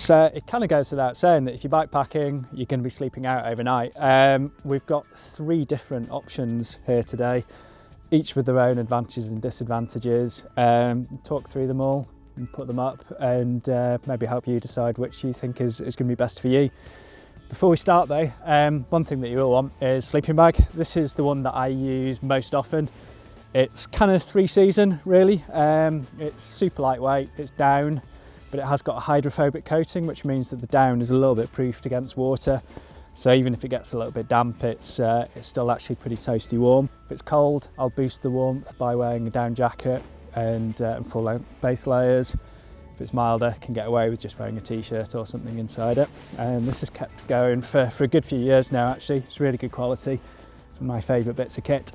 it kind of goes without saying that if you're bikepacking, you're going to be sleeping out overnight. We've got 3 different options here today, each with their own advantages and disadvantages. Talk through them all and put them up, and maybe help you decide which you think is going to be best for you. Before we start though, one thing that you will want is sleeping bag. This is the one that I use most often. It's kind of 3-season really. It's super lightweight, it's down, but it has got a hydrophobic coating, which means that the down is a little bit proofed against water. So even if it gets a little bit damp, it's still actually pretty toasty warm. If it's cold, I'll boost the warmth by wearing a down jacket and full length base layers. If it's milder, can get away with just wearing a t-shirt or something inside it. And this has kept going for a good few years now actually. It's really good quality. It's one of my favourite bits of kit.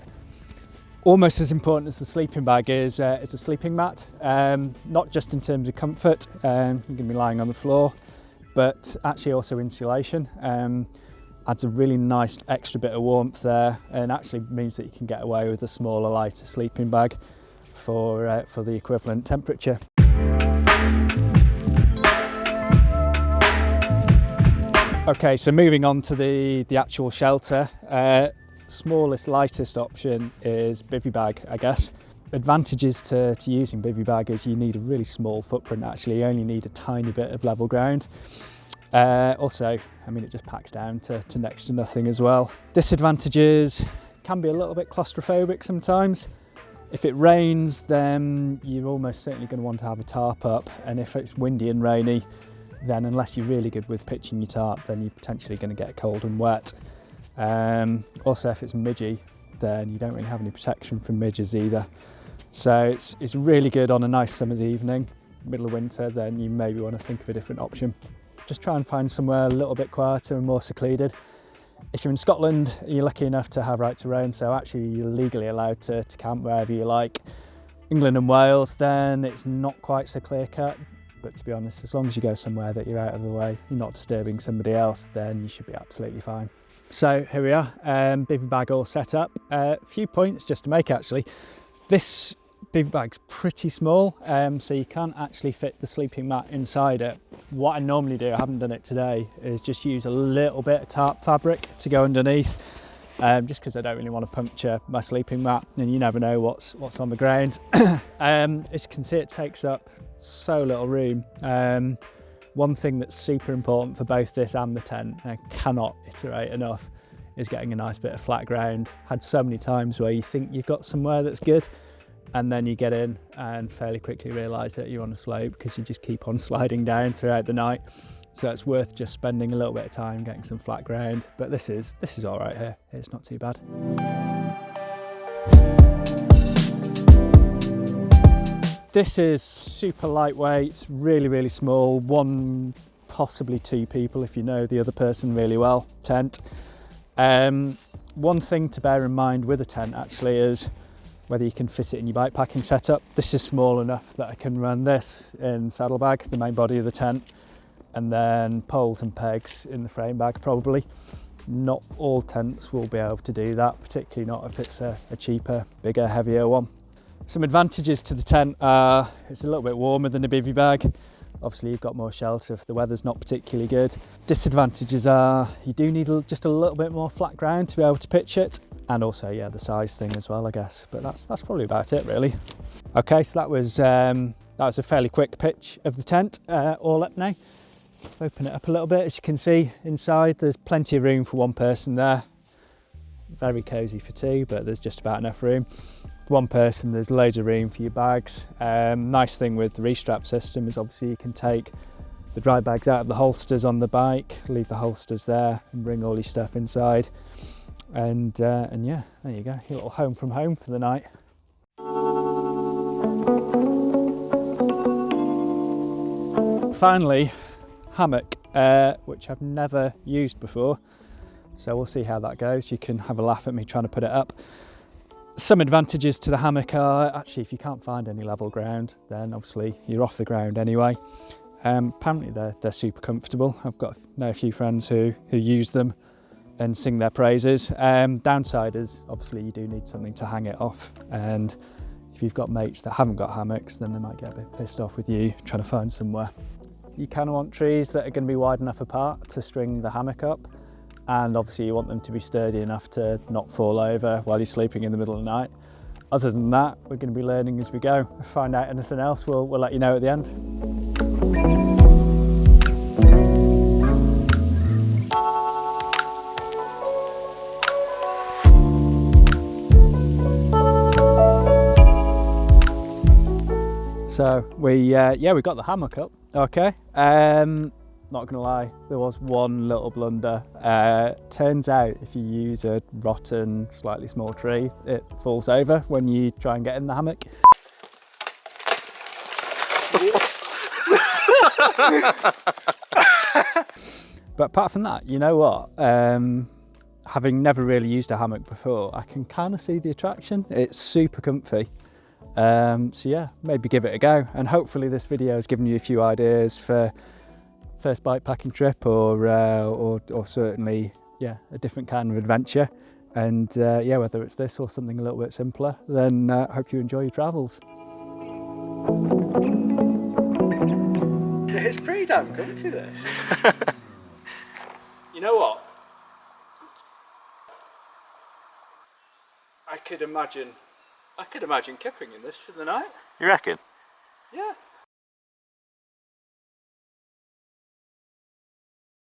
Almost as important as the sleeping bag is a sleeping mat, not just in terms of comfort, you're going to be lying on the floor, but actually also insulation. Adds a really nice extra bit of warmth there, and actually means that you can get away with a smaller, lighter sleeping bag for the equivalent temperature. Okay, so moving on to the actual shelter. Smallest, lightest option is bivy bag, I guess. Advantages to using bivy bag is you need a really small footprint actually, you only need a tiny bit of level ground. Also, I mean, it just packs down to next to nothing as well. Disadvantages, can be a little bit claustrophobic sometimes. If it rains, then you're almost certainly going to want to have a tarp up, and if it's windy and rainy, then unless you're really good with pitching your tarp, then you're potentially going to get cold and wet. Also, if it's midgy, then you don't really have any protection from midges either. So it's really good on a nice summer's evening. Middle of winter, then you maybe want to think of a different option. Just try and find somewhere a little bit quieter and more secluded. If you're in Scotland, you're lucky enough to have right to roam, so actually you're legally allowed to camp wherever you like. England and Wales, then it's not quite so clear cut, but to be honest, as long as you go somewhere that you're out of the way, you're not disturbing somebody else, then you should be absolutely fine. So here we are, bivy bag all set up. A few points just to make actually. This bivy bag's pretty small, so you can't actually fit the sleeping mat inside it. What I normally do, I haven't done it today, is just use a little bit of tarp fabric to go underneath, just because I don't really want to puncture my sleeping mat, and you never know what's on the ground. As you can see, it takes up so little room. One thing that's super important for both this and the tent, and I cannot iterate enough, is getting a nice bit of flat ground. Had so many times where you think you've got somewhere that's good, and then you get in and fairly quickly realise that you're on a slope because you just keep on sliding down throughout the night. So it's worth just spending a little bit of time getting some flat ground. But this is all right here. It's not too bad. This is super lightweight, really, really small. 1, possibly 2 people if you know the other person really well, tent. One thing to bear in mind with a tent actually is whether you can fit it in your bikepacking setup. This is small enough that I can run this in saddlebag, the main body of the tent, and then poles and pegs in the frame bag probably. Not all tents will be able to do that, particularly not if it's a cheaper, bigger, heavier one. Some advantages to the tent are it's a little bit warmer than a bivy bag. Obviously you've got more shelter if the weather's not particularly good. Disadvantages are you do need just a little bit more flat ground to be able to pitch it, and also yeah, the size thing as well I guess, but that's probably about it really. Okay, so that was a fairly quick pitch of the tent, all up now. Open it up a little bit. As you can see inside there's plenty of room for 1 person there. Very cosy for 2, but there's just about enough room. 1 person, there's loads of room for your bags. Nice thing with the Restrap system is obviously you can take the dry bags out of the holsters on the bike, leave the holsters there and bring all your stuff inside. And yeah, there you go, your little home from home for the night. Finally, hammock, which I've never used before. So we'll see how that goes. You can have a laugh at me trying to put it up. Some advantages to the hammock are actually if you can't find any level ground, then obviously you're off the ground anyway. Apparently they're super comfortable. I've know a few friends who use them and sing their praises. Downside is obviously you do need something to hang it off, and if you've got mates that haven't got hammocks, then they might get a bit pissed off with you trying to find somewhere. You kind of want trees that are going to be wide enough apart to string the hammock up, and obviously you want them to be sturdy enough to not fall over while you're sleeping in the middle of the night. Other than that, we're going to be learning as we go. If we find out anything else, we'll let you know at the end. So we got the hammock up. Okay. Not gonna lie, there was one little blunder. Turns out if you use a rotten, slightly small tree, it falls over when you try and get in the hammock. But apart from that, you know what? Having never really used a hammock before, I can kind of see the attraction. It's super comfy. So yeah, maybe give it a go. And hopefully this video has given you a few ideas for first bike packing trip, or certainly, yeah, a different kind of adventure. And yeah, whether it's this or something a little bit simpler, then hope you enjoy your travels. It's pretty damn comfy, this. You know what? I could imagine kipping in this for the night. You reckon? Yeah.